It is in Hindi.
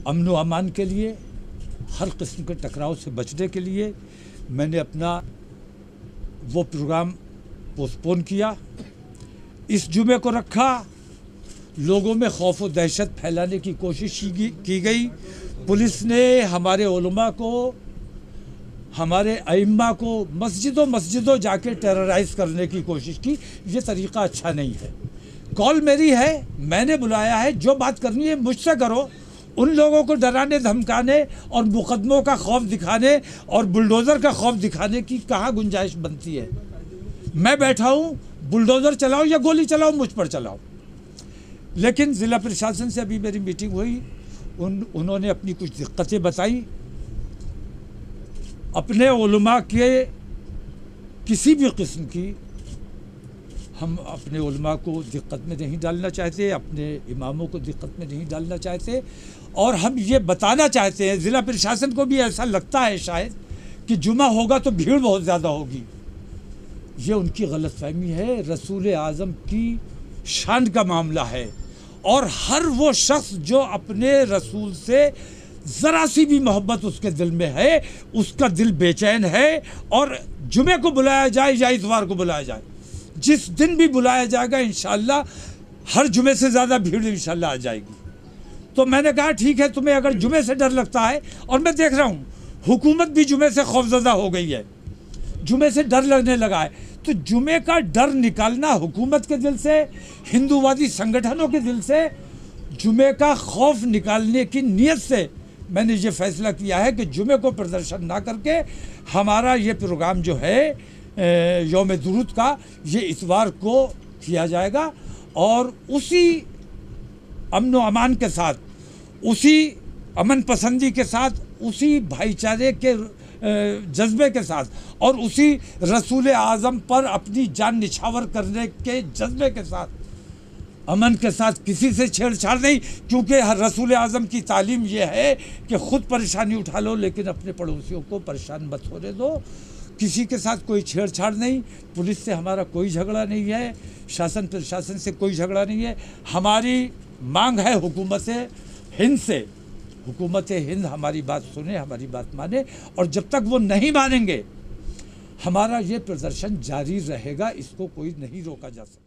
अमन व अमान के लिए, हर किस्म के टकराव से बचने के लिए मैंने अपना वो प्रोग्राम पोस्टपोन किया। इस जुमे को रखा। लोगों में खौफ व दहशत फैलाने की कोशिश की गई। पुलिस ने हमारे उलमा को, हमारे अइम्मा को मस्जिदों जाके टेरराइज़ करने की कोशिश की। ये तरीक़ा अच्छा नहीं है। कॉल मेरी है, मैंने बुलाया है, जो बात करनी है मुझसे करो। उन लोगों को डराने धमकाने और मुकदमों का खौफ दिखाने और बुलडोज़र का खौफ दिखाने की कहाँ गुंजाइश बनती है। मैं बैठा हूँ, बुलडोज़र चलाओ या गोली चलाओ, मुझ पर चलाओ। लेकिन ज़िला प्रशासन से अभी मेरी मीटिंग हुई, उन्होंने अपनी कुछ दिक्कतें बताई। अपने उलमा के किसी भी किस्म की हम अपने उलमा को दिक्कत में नहीं डालना चाहते, अपने इमामों को दिक्कत में नहीं डालना चाहते। और हम ये बताना चाहते हैं, ज़िला प्रशासन को भी ऐसा लगता है शायद कि जुमा होगा तो भीड़ बहुत ज़्यादा होगी। ये उनकी गलतफहमी है। रसूल आज़म की शान का मामला है और हर वो शख्स जो अपने रसूल से ज़रा सी भी मोहब्बत उसके दिल में है, उसका दिल बेचैन है। और जुमे को बुलाया जाए या इतवार को बुलाया जाए, जिस दिन भी बुलाया जाएगा इंशाअल्लाह हर जुमे से ज़्यादा भीड़ इंशाअल्लाह आ जाएगी। तो मैंने कहा ठीक है, तुम्हें अगर जुमे से डर लगता है, और मैं देख रहा हूँ हुकूमत भी जुमे से खौफज़दा हो गई है, जुमे से डर लगने लगा है। तो जुमे का डर निकालना हुकूमत के दिल से, हिंदूवादी संगठनों के दिल से, जुमे का खौफ निकालने की नीयत से मैंने ये फ़ैसला किया है कि जुमे को प्रदर्शन ना करके हमारा ये प्रोग्राम जो है यौम दुरूद का, ये इतवार को किया जाएगा। और उसी अमन व अमान के साथ, उसी अमन पसंदी के साथ, उसी भाईचारे के जज्बे के साथ और उसी रसूल आज़म पर अपनी जान निछावर करने के जज्बे के साथ, अमन के साथ किसी से छेड़छाड़ नहीं। क्योंकि रसूल आज़म की तालीम यह है कि ख़ुद परेशानी उठा लो लेकिन अपने पड़ोसियों को परेशान मत होने दो। किसी के साथ कोई छेड़छाड़ नहीं। पुलिस से हमारा कोई झगड़ा नहीं है, शासन प्रशासन से कोई झगड़ा नहीं है। हमारी मांग है हुकूमत हिंद से, हुकूमत हिंद हमारी बात सुने, हमारी बात माने। और जब तक वो नहीं मानेंगे हमारा ये प्रदर्शन जारी रहेगा, इसको कोई नहीं रोका जा सकता।